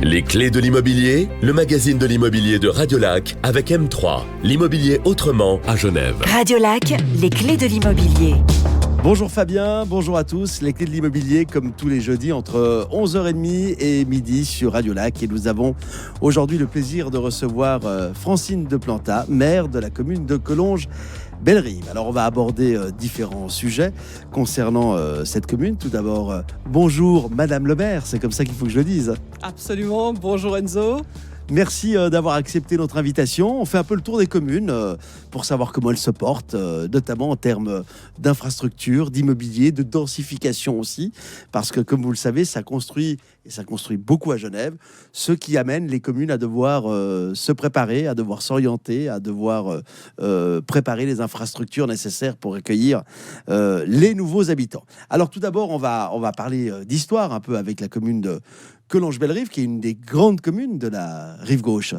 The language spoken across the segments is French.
Les clés de l'immobilier, le magazine de l'immobilier de Radiolac avec M3, l'immobilier autrement à Genève. Radiolac, les clés de l'immobilier. Bonjour Fabien, bonjour à tous. Les clés de l'immobilier comme tous les jeudis entre 11h30 et midi sur Radiolac. Et nous avons aujourd'hui le plaisir de recevoir Francine de Planta, maire de la commune de Collonges-Bellerive. Alors on va aborder différents sujets concernant cette commune. Tout d'abord, bonjour Madame le maire, c'est comme ça qu'il faut que je le dise. Absolument, bonjour Enzo. Merci d'avoir accepté notre invitation. On fait un peu le tour des communes pour savoir comment elles se portent, notamment en termes d'infrastructures, d'immobilier, de densification aussi. Parce que, comme vous le savez, ça construit beaucoup à Genève, ce qui amène les communes à devoir se préparer, à devoir s'orienter, à devoir préparer les infrastructures nécessaires pour accueillir les nouveaux habitants. Alors tout d'abord, on va parler d'histoire un peu avec la commune de Collonges-Bellerive, qui est une des grandes communes de la rive gauche.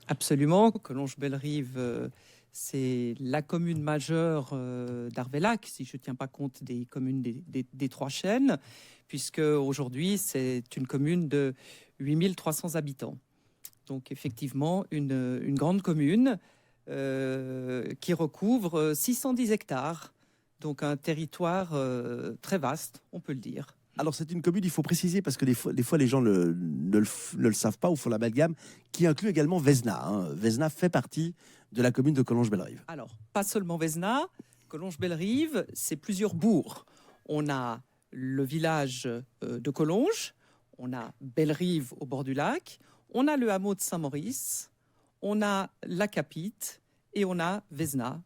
Absolument, Collonges-Bellerive, c'est la commune majeure d'Arvélac, si je ne tiens pas compte des communes des Trois Chênes, puisque aujourd'hui c'est une commune de 8300 habitants. Donc effectivement, une grande commune qui recouvre 610 hectares, donc un territoire très vaste, on peut le dire. Alors c'est une commune, il faut préciser, parce que des fois les gens ne le savent pas ou font l'amalgame, qui inclut également Vesna. Vesna fait partie de la commune de Collonges-Bellerive. Alors, pas seulement Vesna, Collonges-Bellerive, c'est plusieurs bourgs. On a le village de Collonges, on a Bellerive au bord du lac, on a le hameau de Saint-Maurice, on a la Capite et on a Vesna.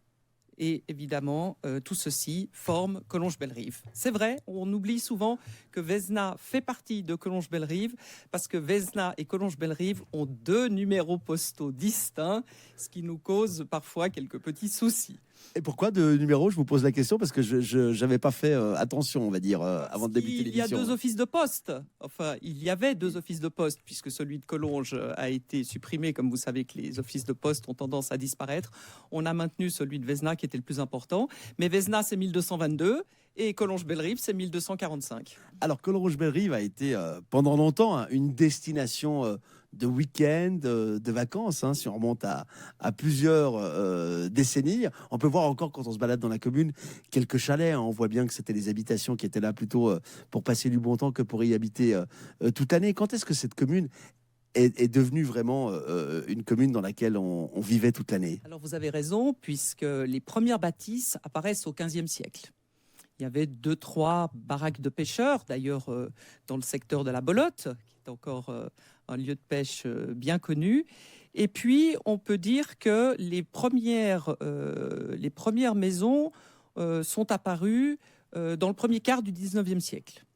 Et évidemment, tout ceci forme Collonges-Bellerive. C'est vrai, on oublie souvent que Vesna fait partie de Collonges-Bellerive parce que Vesna et Collonges-Bellerive ont deux numéros postaux distincts, ce qui nous cause parfois quelques petits soucis. Et pourquoi deux numéros? Je vous pose la question parce que je n'avais pas fait attention, on va dire, avant de débuter l'émission. Il y a deux offices de poste. Enfin, il y avait deux offices de poste puisque celui de Collonges a été supprimé. Comme vous savez que les offices de poste ont tendance à disparaître. On a maintenu celui de Vesna qui était le plus important. Mais Vesna, c'est 1222 et Collonges-Bellerive, c'est 1245. Alors, Collonges-Bellerive a été pendant longtemps une destination de week-end, de vacances, si on remonte à plusieurs décennies. On peut voir encore, quand on se balade dans la commune, quelques chalets. On voit bien que c'était les habitations qui étaient là plutôt pour passer du bon temps que pour y habiter toute l'année. Quand est-ce que cette commune est devenue vraiment une commune dans laquelle on vivait toute l'année? Alors, vous avez raison, puisque les premières bâtisses apparaissent au XVe siècle. Il y avait 2-3 baraques de pêcheurs, d'ailleurs dans le secteur de la Bolotte, qui est encore un lieu de pêche bien connu. Et puis, on peut dire que les premières maisons sont apparues dans le premier quart du XIXe siècle.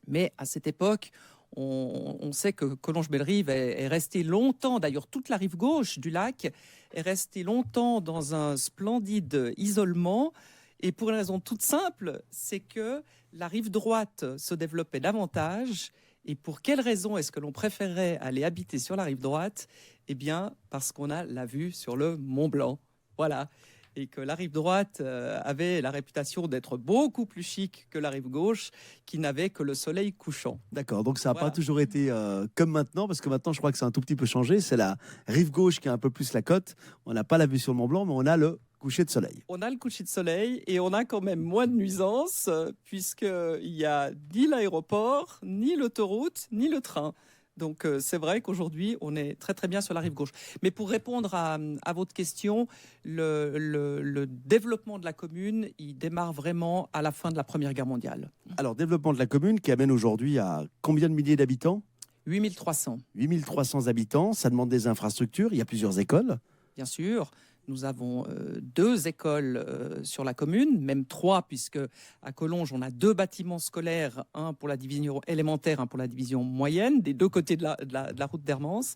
Mais à cette époque, on sait que Collonges-Bellerive est restée longtemps, d'ailleurs toute la rive gauche du lac est restée longtemps dans un splendide isolement. Et pour une raison toute simple, c'est que la rive droite se développait davantage. Et pour quelle raison est-ce que l'on préférait aller habiter sur la rive droite? Eh bien, parce qu'on a la vue sur le Mont Blanc. Voilà. Et que la rive droite avait la réputation d'être beaucoup plus chic que la rive gauche, qui n'avait que le soleil couchant. D'accord, donc ça n'a pas toujours été comme maintenant, parce que maintenant, je crois que c'est un tout petit peu changé. C'est la rive gauche qui a un peu plus la côte. On n'a pas la vue sur le Mont Blanc, mais on a le coucher de soleil. On a le coucher de soleil et on a quand même moins de nuisances puisqu'il n'y a ni l'aéroport, ni l'autoroute, ni le train. Donc c'est vrai qu'aujourd'hui, on est très très bien sur la rive gauche. Mais pour répondre à votre question, le développement de la commune, il démarre vraiment à la fin de la Première Guerre mondiale. Alors, développement de la commune qui amène aujourd'hui à combien de milliers d'habitants? 8300. 8300 habitants, ça demande des infrastructures, il y a plusieurs écoles. Bien sûr. Nous avons 2 écoles sur la commune, même 3, puisque à Collonges, on a 2 bâtiments scolaires, un pour la division élémentaire, un pour la division moyenne, des deux côtés de la route d'Hermance.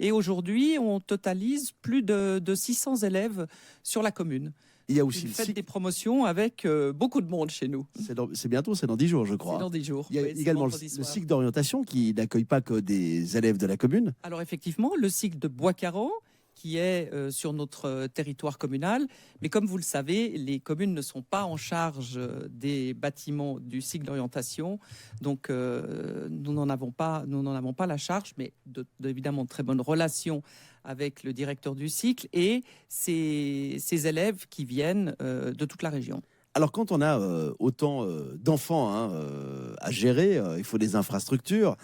Et aujourd'hui, on totalise plus de 600 élèves sur la commune. Il y a aussi une fête des promotions avec beaucoup de monde chez nous. C'est bientôt, c'est dans 10 jours, je crois. C'est dans 10 jours. Il y a également le cycle d'orientation qui n'accueille pas que des élèves de la commune. Alors effectivement, le cycle de Bois-Caran, qui est sur notre territoire communal. Mais comme vous le savez, les communes ne sont pas en charge des bâtiments du cycle d'orientation. Donc, nous n'en avons pas la charge, mais évidemment de très bonnes relations avec le directeur du cycle et ses élèves qui viennent de toute la région. Alors, quand on a autant d'enfants à gérer, il faut des infrastructures.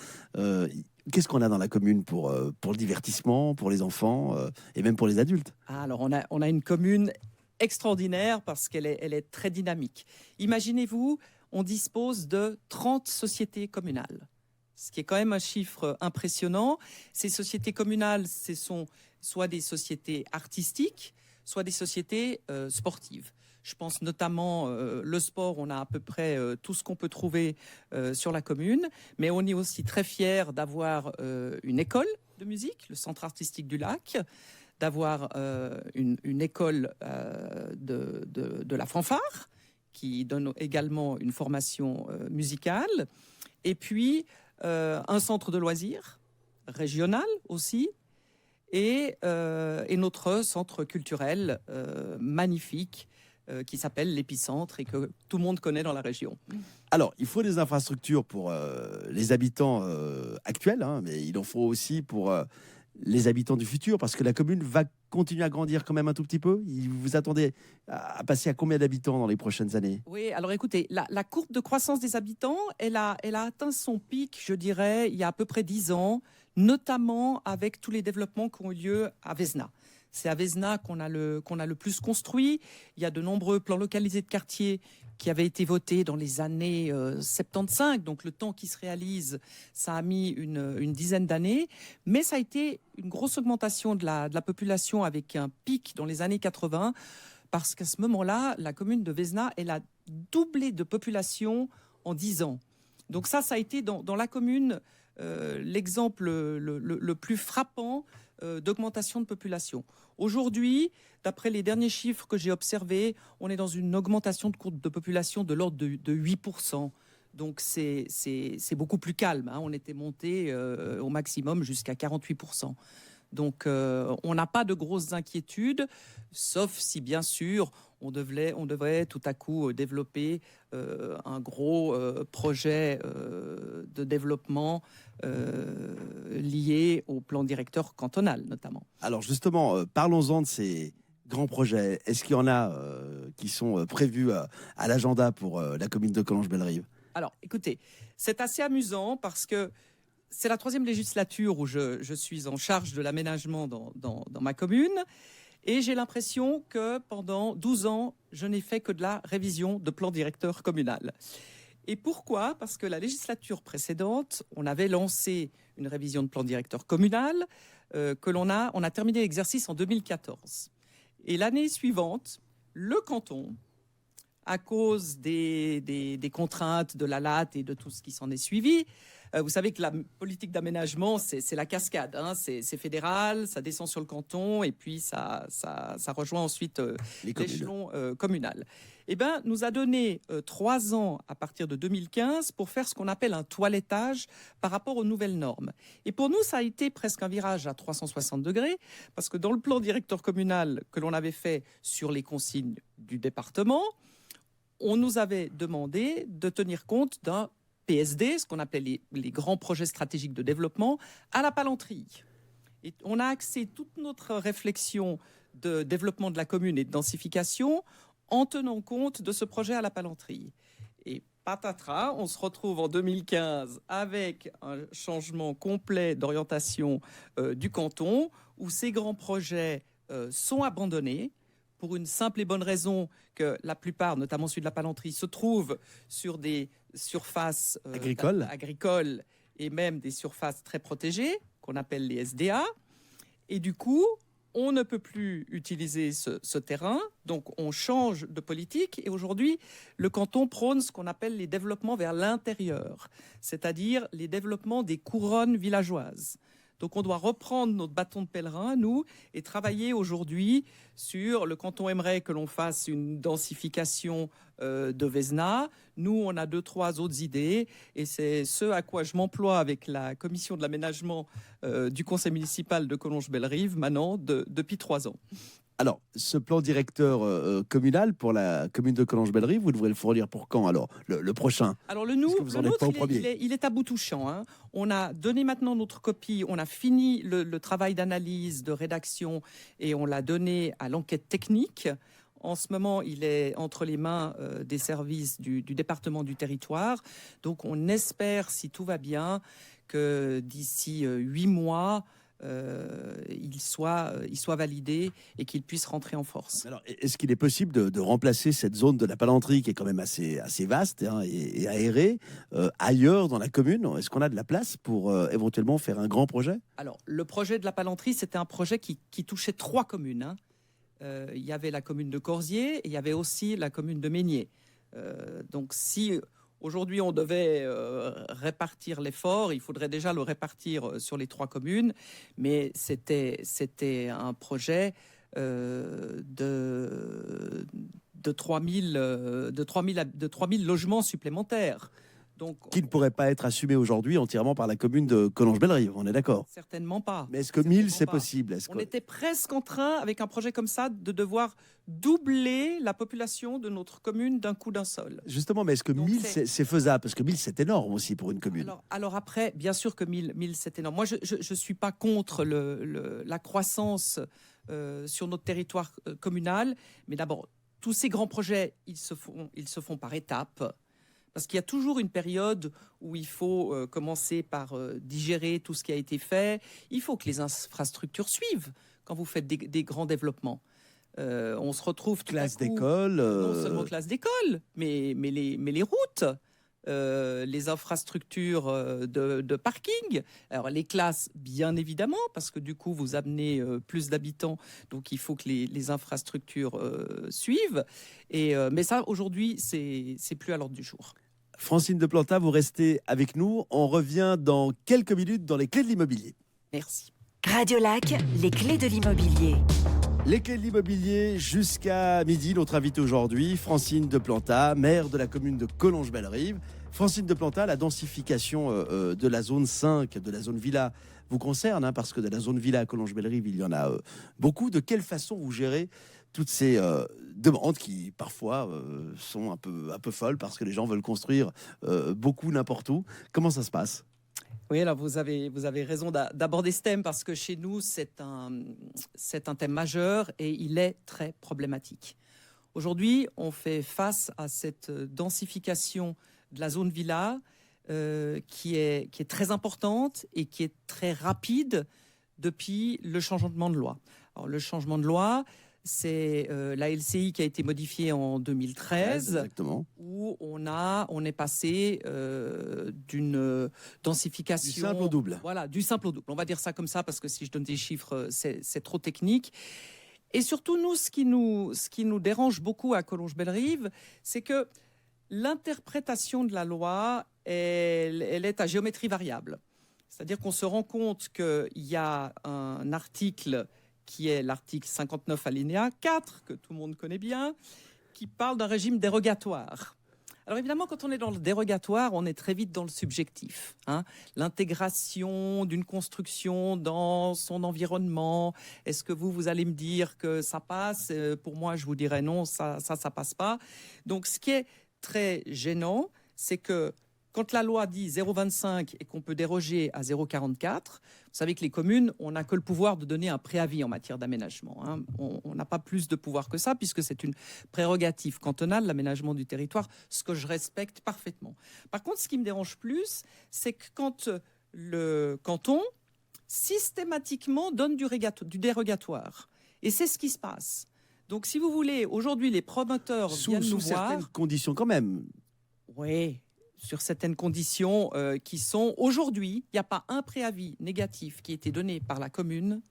Qu'est-ce qu'on a dans la commune pour le divertissement, pour les enfants et même pour les adultes? Alors, on a une commune extraordinaire parce qu'elle est très dynamique. Imaginez-vous, on dispose de 30 sociétés communales, ce qui est quand même un chiffre impressionnant. Ces sociétés communales, ce sont soit des sociétés artistiques, soit des sociétés sportives. Je pense notamment le sport, on a à peu près tout ce qu'on peut trouver sur la commune, mais on est aussi très fiers d'avoir une école de musique, le Centre artistique du Lac, d'avoir une école de la fanfare, qui donne également une formation musicale, et puis un centre de loisirs régional aussi, et notre centre culturel magnifique, qui s'appelle l'Épicentre et que tout le monde connaît dans la région. Alors, il faut des infrastructures pour les habitants actuels, mais il en faut aussi pour les habitants du futur, parce que la commune va continuer à grandir quand même un tout petit peu. Vous attendez à passer à combien d'habitants dans les prochaines années? Oui, alors écoutez, la courbe de croissance des habitants, elle a atteint son pic, je dirais, il y a à peu près 10 ans, notamment avec tous les développements qui ont eu lieu à Vesna. C'est à Vesna qu'on a le plus construit. Il y a de nombreux plans localisés de quartier qui avaient été votés dans les années 75. Donc le temps qui se réalise, ça a mis une dizaine d'années. Mais ça a été une grosse augmentation de la population avec un pic dans les années 80. Parce qu'à ce moment-là, la commune de Vesna, elle a doublé de population en 10 ans. Donc ça a été dans la commune l'exemple le plus frappant d'augmentation de population. Aujourd'hui, d'après les derniers chiffres que j'ai observés, on est dans une augmentation de courbe de population de l'ordre de 8%. Donc c'est beaucoup plus calme. On était monté au maximum jusqu'à 48%. Donc on n'a pas de grosses inquiétudes, sauf si bien sûr on devrait tout à coup développer un gros projet de développement lié au plan directeur cantonal notamment. Alors justement, parlons-en de ces grands projets. Est-ce qu'il y en a qui sont prévus à l'agenda pour la commune de Collonges-Bellerive? Alors écoutez, c'est assez amusant parce que c'est la 3e législature où je suis en charge de l'aménagement dans ma commune. Et j'ai l'impression que pendant 12 ans, je n'ai fait que de la révision de plan directeur communal. Et pourquoi? Parce que la législature précédente, on avait lancé une révision de plan directeur communal, on a terminé l'exercice en 2014. Et l'année suivante, le canton, à cause des contraintes de la LAT et de tout ce qui s'en est suivi. Vous savez que la politique d'aménagement, c'est la cascade. C'est fédéral, ça descend sur le canton et puis ça rejoint ensuite l'échelon communal. Eh bien, nous a donné 3 ans à partir de 2015 pour faire ce qu'on appelle un toilettage par rapport aux nouvelles normes. Et pour nous, ça a été presque un virage à 360 degrés parce que dans le plan directeur communal que l'on avait fait sur les consignes du département, on nous avait demandé de tenir compte d'un PSD, ce qu'on appelait les grands projets stratégiques de développement, à la palanterie. Et on a axé toute notre réflexion de développement de la commune et de densification en tenant compte de ce projet à la palanterie. Et patatras, on se retrouve en 2015 avec un changement complet d'orientation du canton, où ces grands projets sont abandonnés, pour une simple et bonne raison que la plupart, notamment celui de la palanterie, se trouvent sur des surfaces agricoles et même des surfaces très protégées, qu'on appelle les SDA. Et du coup, on ne peut plus utiliser ce terrain, donc on change de politique. Et aujourd'hui, le canton prône ce qu'on appelle les développements vers l'intérieur, c'est-à-dire les développements des couronnes villageoises. Donc on doit reprendre notre bâton de pèlerin, nous, et travailler aujourd'hui sur le canton aimerait que l'on fasse une densification de Vézena. Nous, on a 2-3 autres idées et c'est ce à quoi je m'emploie avec la commission de l'aménagement du conseil municipal de Collonges-Bellerive maintenant depuis 3 ans. Alors, ce plan directeur communal pour la commune de Collonges-Bellerive, vous devrez le fournir pour quand alors, le prochain? Alors le Parce que vous en êtes pas au nôtre, premier. il est à bout touchant. Hein. On a donné maintenant notre copie, on a fini le travail d'analyse, de rédaction et on l'a donné à l'enquête technique. En ce moment, il est entre les mains des services du département du territoire. Donc on espère, si tout va bien, que d'ici 8 mois, il soit validé et qu'il puisse rentrer en force. Alors, est-ce qu'il est possible de remplacer cette zone de la Palanterie qui est quand même assez vaste hein, et aérée ailleurs dans la commune? Est-ce qu'on a de la place pour éventuellement faire un grand projet? Alors, le projet de la Palanterie, c'était un projet qui touchait 3 communes. Hein. Il y avait la commune de Corzier et il y avait aussi la commune de Meignier. Donc, si aujourd'hui on devait répartir l'effort, il faudrait déjà le répartir sur les 3 communes, mais c'était un projet de 3000 logements supplémentaires. Donc, Qui ne pourrait pas être assumé aujourd'hui entièrement par la commune de Collonges-Bellerive, on est d'accord? certainement pas. Mais est-ce que 1000 c'est pas. possible? On était presque en train, avec un projet comme ça, de devoir doubler la population de notre commune d'un coup d'un seul. Justement, mais est-ce que Donc 1000 c'est- c'est faisable? Parce que 1000 c'est énorme aussi pour une commune. Alors après, bien sûr que 1000 c'est énorme. Moi, je ne suis pas contre la croissance sur notre territoire communal, mais d'abord, tous ces grands projets, ils se font par étapes. Parce qu'il y a toujours une période où il faut commencer par digérer tout ce qui a été fait. Il faut que les infrastructures suivent quand vous faites des grands développement. On se retrouve tout Classe à coup, d'école. non seulement classe d'école, mais les routes, les infrastructures de parking. Alors les classes, bien évidemment, parce que du coup, vous amenez plus d'habitants, donc il faut que les infrastructures suivent. Mais ça, aujourd'hui, c'est plus à l'ordre du jour. Francine de Planta, vous restez avec nous. On revient dans quelques minutes dans les clés de l'immobilier. Merci. Radio Lac, les clés de l'immobilier. Les clés de l'immobilier jusqu'à midi. Notre invitée aujourd'hui, Francine de Planta, maire de la commune de Collonges-Bellerive. Francine de Planta, la densification de la zone 5, de la zone villa, vous concerne, hein, parce que de la zone villa à Collonges-Bellerive, il y en a beaucoup. De quelle façon vous gérez toutes ces demandes qui parfois sont un peu folles parce que les gens veulent construire beaucoup n'importe où? Comment ça se passe? Oui, alors vous avez raison d'aborder ce thème parce que chez nous, c'est un thème majeur et il est très problématique. Aujourd'hui, on fait face à cette densification de la zone villa qui est très importante et qui est très rapide depuis le changement de loi. Alors, le changement de loi, c'est la LCI qui a été modifiée en 2013. Exactement. Où on est passé d'une densification... Du simple au double. Voilà, du simple au double. On va dire ça comme ça, parce que si je donne des chiffres, c'est trop technique. Et surtout, nous, ce qui nous dérange beaucoup à Collonges-Bellerive, c'est que l'interprétation de la loi, elle est à géométrie variable. C'est-à-dire qu'on se rend compte qu'il y a un article qui est l'article 59 alinéa 4, que tout le monde connaît bien, qui parle d'un régime dérogatoire. Alors évidemment, quand on est dans le dérogatoire, on est très vite dans le subjectif. Hein. L'intégration d'une construction dans son environnement. Est-ce que vous allez me dire que ça passe? Pour moi, je vous dirais non, ça passe pas. Donc ce qui est très gênant, c'est que quand la loi dit 0,25 et qu'on peut déroger à 0,44, vous savez que les communes, on n'a que le pouvoir de donner un préavis en matière d'aménagement. Hein. On n'a pas plus de pouvoir que ça, puisque c'est une prérogative cantonale, l'aménagement du territoire, ce que je respecte parfaitement. Par contre, ce qui me dérange plus, c'est que quand le canton, systématiquement, donne du dérogatoire. Et c'est ce qui se passe. Donc, si vous voulez, aujourd'hui, les promoteurs viennent nous voir... Sous certaines conditions quand même. Oui, sur certaines conditions qui sont... Aujourd'hui, il n'y a pas un préavis négatif qui a été donné par la commune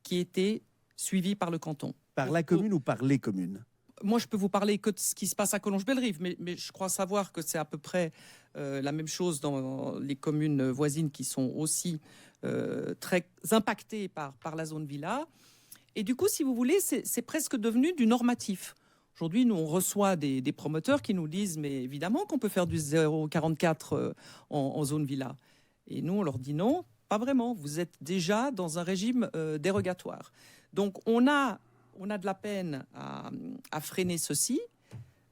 qui a été suivi par le canton. Par la commune ou par les communes? Moi, je peux vous parler que de ce qui se passe à Collonges-Bellerive, mais je crois savoir que c'est à peu près La même chose dans les communes voisines qui sont aussi très impactées par la zone villa. Et du coup, si vous voulez, c'est presque devenu du normatif. Aujourd'hui, nous, on reçoit des promoteurs qui nous disent, mais évidemment qu'on peut faire du 0,44 en zone villa. Et nous, on leur dit non, pas vraiment. Vous êtes déjà dans un régime dérogatoire. Donc, on a de la peine à freiner ceci.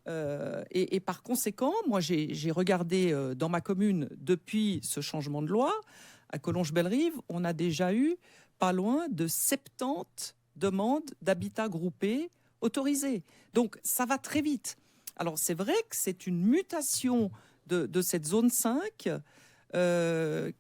Et par conséquent, moi, j'ai regardé dans ma commune, depuis ce changement de loi, à Collonges-Bellerive, on a déjà eu pas loin de 70 demandes d'habitat groupé autorisées. Donc, ça va très vite. Alors, c'est vrai que c'est une mutation de cette zone 5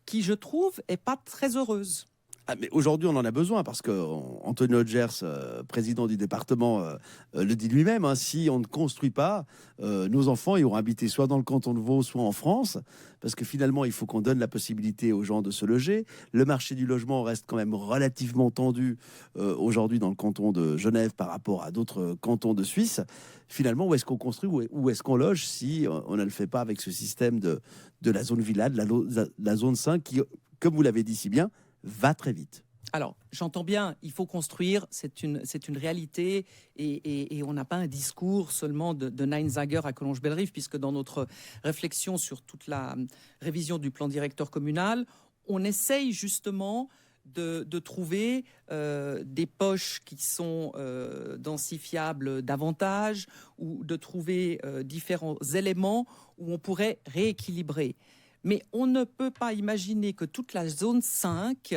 qui, je trouve, n'est pas très heureuse. Ah, mais aujourd'hui, on en a besoin parce que Antonio Hodgers, président du département, le dit lui-même. Hein, si on ne construit pas, nos enfants ils auront habité soit dans le canton de Vaud, soit en France, parce que finalement, il faut qu'on donne la possibilité aux gens de se loger. Le marché du logement reste quand même relativement tendu aujourd'hui dans le canton de Genève par rapport à d'autres cantons de Suisse. Finalement, où est-ce qu'on construit, où est-ce qu'on loge si on ne le fait pas avec ce système de la zone villa, de la zone 5 qui, comme vous l'avez dit si bien, va très vite. Alors, j'entends bien, il faut construire, c'est une réalité, et on n'a pas un discours seulement de Neinzager à Collonges-Bellerive, puisque dans notre réflexion sur toute la révision du plan directeur communal, on essaye justement de trouver des poches qui sont densifiables davantage, ou de trouver différents éléments où on pourrait rééquilibrer. Mais on ne peut pas imaginer que toute la zone 5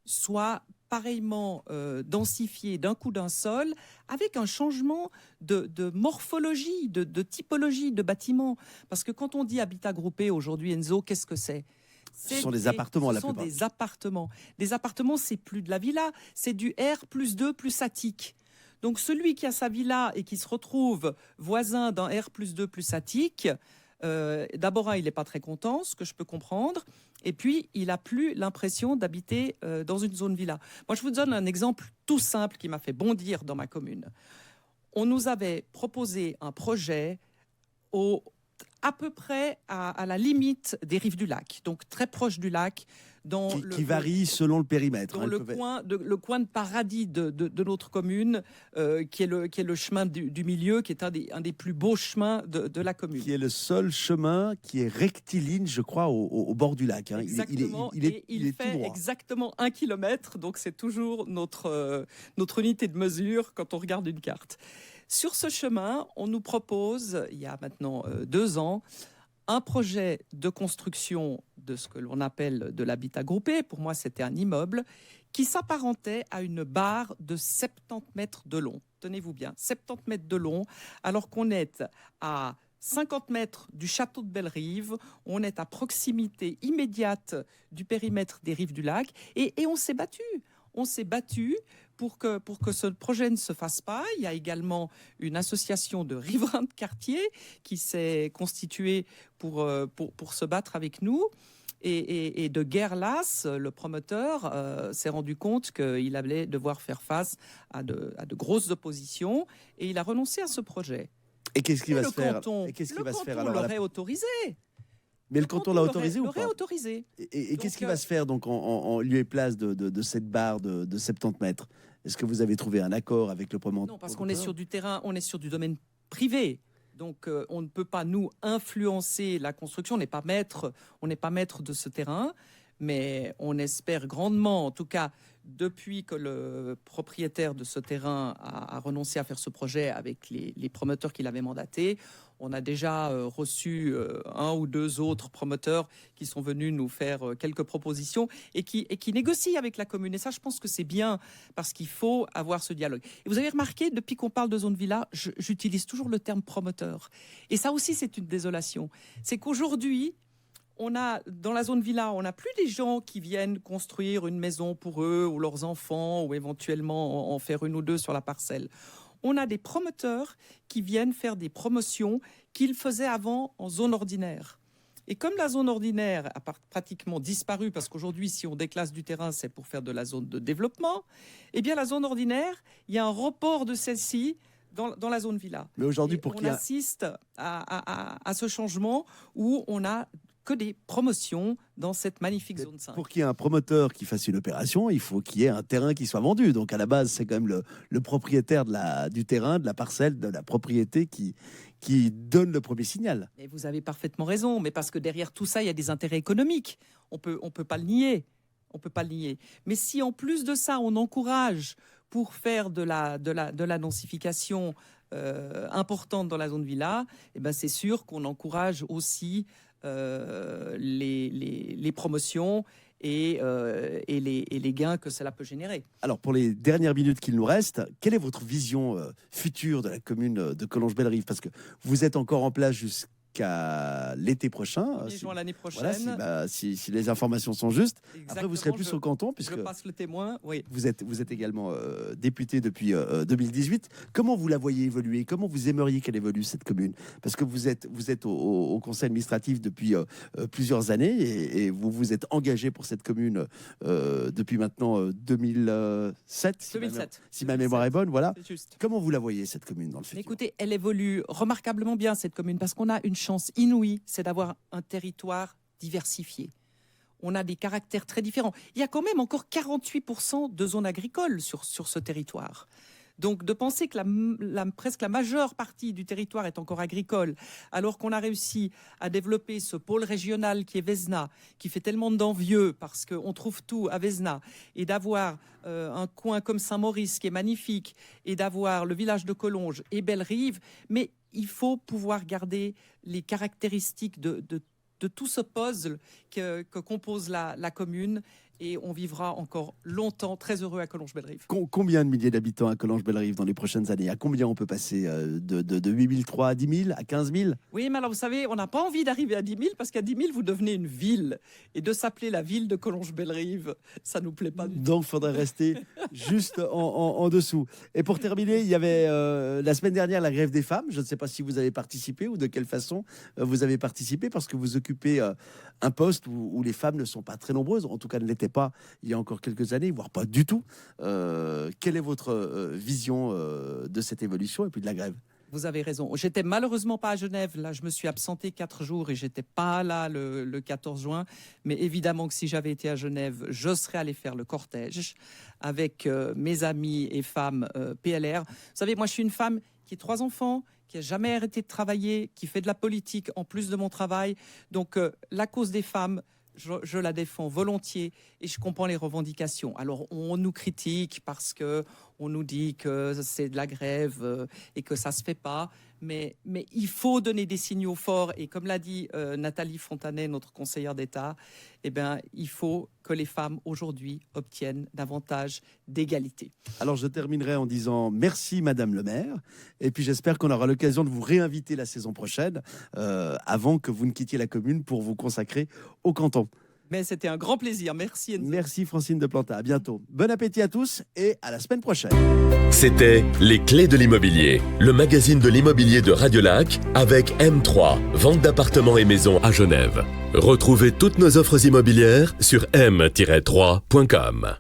soit pareillement densifiée d'un coup d'un seul, avec un changement de morphologie, de typologie de bâtiments. Parce que quand on dit habitat groupé aujourd'hui, Enzo, qu'est-ce que c'est ? Ce sont des appartements, la plupart. Ce sont des appartements. Des appartements, c'est plus de la villa, c'est du R+2 plus attique. Donc celui qui a sa villa et qui se retrouve voisin d'un R+2 plus attique, d'abord, il n'est pas très content, ce que je peux comprendre. Et puis, il n'a plus l'impression d'habiter dans une zone villa. Moi, je vous donne un exemple tout simple qui m'a fait bondir dans ma commune. On nous avait proposé un projet à peu près à la limite des rives du lac, donc très proche du lac. Qui varie selon le périmètre. Dans le coin de paradis de notre commune, qui est le chemin du milieu, qui est un des plus beaux chemins de la commune. Qui est le seul chemin qui est rectiligne, je crois, au bord du lac. Hein. Exactement, il fait tout droit. Exactement 1 kilomètre, donc c'est toujours notre unité de mesure quand on regarde une carte. Sur ce chemin, on nous propose, il y a maintenant 2 ans, un projet de construction de ce que l'on appelle de l'habitat groupé. Pour moi, c'était un immeuble qui s'apparentait à une barre de 70 mètres de long. Tenez-vous bien, 70 mètres de long, alors qu'on est à 50 mètres du château de Bellerive, on est à proximité immédiate du périmètre des rives du lac, et on s'est battu. On s'est battu pour que ce projet ne se fasse pas. Il y a également une association de riverains de quartier qui s'est constituée pour se battre avec nous. Et de guerre lasse, le promoteur s'est rendu compte qu'il allait devoir faire face à de grosses oppositions, et il a renoncé à ce projet. Et qu'est-ce qui va se faire ? Le canton l'aurait autorisé. Mais le canton l'a autorisé ou pas ? Autorisé. Et qu'est-ce qui va se faire donc en lieu et place de cette barre de 70 mètres ? Est-ce que vous avez trouvé un accord avec le promoteur ? Non, parce qu'on est sur du terrain, on est sur du domaine privé. Donc on ne peut pas, nous, influencer la construction. On n'est pas maître de ce terrain. Mais on espère grandement, en tout cas, depuis que le propriétaire de ce terrain a renoncé à faire ce projet avec les promoteurs qu'il avait mandatés, on a déjà reçu 1 ou 2 autres promoteurs qui sont venus nous faire quelques propositions et qui négocient avec la commune. Et ça, je pense que c'est bien, parce qu'il faut avoir ce dialogue. Et vous avez remarqué, depuis qu'on parle de zone villa, j'utilise toujours le terme promoteur. Et ça aussi, c'est une désolation. C'est qu'aujourd'hui, dans la zone villa, on n'a plus des gens qui viennent construire une maison pour eux ou leurs enfants, ou éventuellement en faire 1 ou 2 sur la parcelle. On a des promoteurs qui viennent faire des promotions qu'ils faisaient avant en zone ordinaire. Et comme la zone ordinaire a pratiquement disparu, parce qu'aujourd'hui, si on déclasse du terrain, c'est pour faire de la zone de développement, eh bien la zone ordinaire, il y a un report de celle-ci dans la zone villa. Mais aujourd'hui, Et on assiste à ce changement où on a que des promotions dans cette magnifique zone 5. Pour qu'il y ait un promoteur qui fasse une opération, il faut qu'il y ait un terrain qui soit vendu. Donc à la base, c'est quand même le propriétaire du terrain, de la parcelle, de la propriété qui donne le premier signal. Et vous avez parfaitement raison, mais parce que derrière tout ça, il y a des intérêts économiques. On peut pas le nier. On peut pas le nier. Mais si en plus de ça, on encourage pour faire de la densification importante dans la zone villa, eh ben c'est sûr qu'on encourage aussi les promotions et les gains que cela peut générer. Alors, pour les dernières minutes qu'il nous reste, quelle est votre vision future de la commune de Collonges-Bellerive? Parce que vous êtes encore en place jusqu'à l'été prochain. Juin l'année prochaine. Voilà, si les informations sont justes. Exactement, après, vous serez plus au canton, puisque je passe le témoin. Oui. Vous êtes également député depuis 2018. Comment vous la voyez évoluer? Comment vous aimeriez qu'elle évolue, cette commune? Parce que vous êtes au conseil administratif depuis plusieurs années et vous vous êtes engagé pour cette commune depuis maintenant 2007, si ma mémoire est bonne. Voilà. C'est juste. Comment vous la voyez, cette commune, dans le futur? Écoutez, elle évolue remarquablement bien, cette commune, parce qu'on a une chance inouïe, c'est d'avoir un territoire diversifié. On a des caractères très différents. Il y a quand même encore 48% de zones agricoles sur ce territoire. Donc de penser que presque la majeure partie du territoire est encore agricole, alors qu'on a réussi à développer ce pôle régional qui est Vesna, qui fait tellement d'envieux parce qu'on trouve tout à Vesna, et d'avoir un coin comme Saint-Maurice qui est magnifique, et d'avoir le village de Collonges et Bellerive, mais il faut pouvoir garder les caractéristiques de tout ce puzzle que compose la commune, et on vivra encore longtemps très heureux à Collonges-Bellerive. Combien de milliers d'habitants à Collonges-Bellerive dans les prochaines années? À combien on peut passer de 8003 à 10 000, à 15 000? Oui, mais alors vous savez, on n'a pas envie d'arriver à 10 000 parce qu'à 10 000, vous devenez une ville. Et de s'appeler la ville de Collonges-Bellerive, ça ne nous plaît pas du tout. Donc, il faudrait rester juste en dessous. Et pour terminer, il y avait la semaine dernière la grève des femmes. Je ne sais pas si vous avez participé ou de quelle façon vous avez participé, parce que vous occupez un poste où les femmes ne sont pas très nombreuses, en tout cas ne l'étaient pas il y a encore quelques années, voire pas du tout. Quelle est votre vision de cette évolution et puis de la grève? Vous avez raison. J'étais malheureusement pas à Genève. Là, je me suis absenté 4 jours et j'étais pas là le 14 juin. Mais évidemment que si j'avais été à Genève, je serais allé faire le cortège avec mes amis et femmes PLR. Vous savez, moi, je suis une femme qui a 3 enfants, qui n'a jamais arrêté de travailler, qui fait de la politique en plus de mon travail. Donc, la cause des femmes, je la défends volontiers et je comprends les revendications. Alors, on nous critique parce que on nous dit que c'est de la grève et que ça se fait pas. Mais il faut donner des signaux forts. Et comme l'a dit Nathalie Fontanet, notre conseillère d'État, eh ben, il faut que les femmes aujourd'hui obtiennent davantage d'égalité. Alors je terminerai en disant merci Madame le maire. Et puis j'espère qu'on aura l'occasion de vous réinviter la saison prochaine avant que vous ne quittiez la commune pour vous consacrer au canton. Mais c'était un grand plaisir. Merci Enzo. Merci Francine de Planta. À bientôt. Bon appétit à tous et à la semaine prochaine. C'était Les Clés de l'immobilier, le magazine de l'immobilier de Radiolac avec M3, vente d'appartements et maisons à Genève. Retrouvez toutes nos offres immobilières sur m-3.com.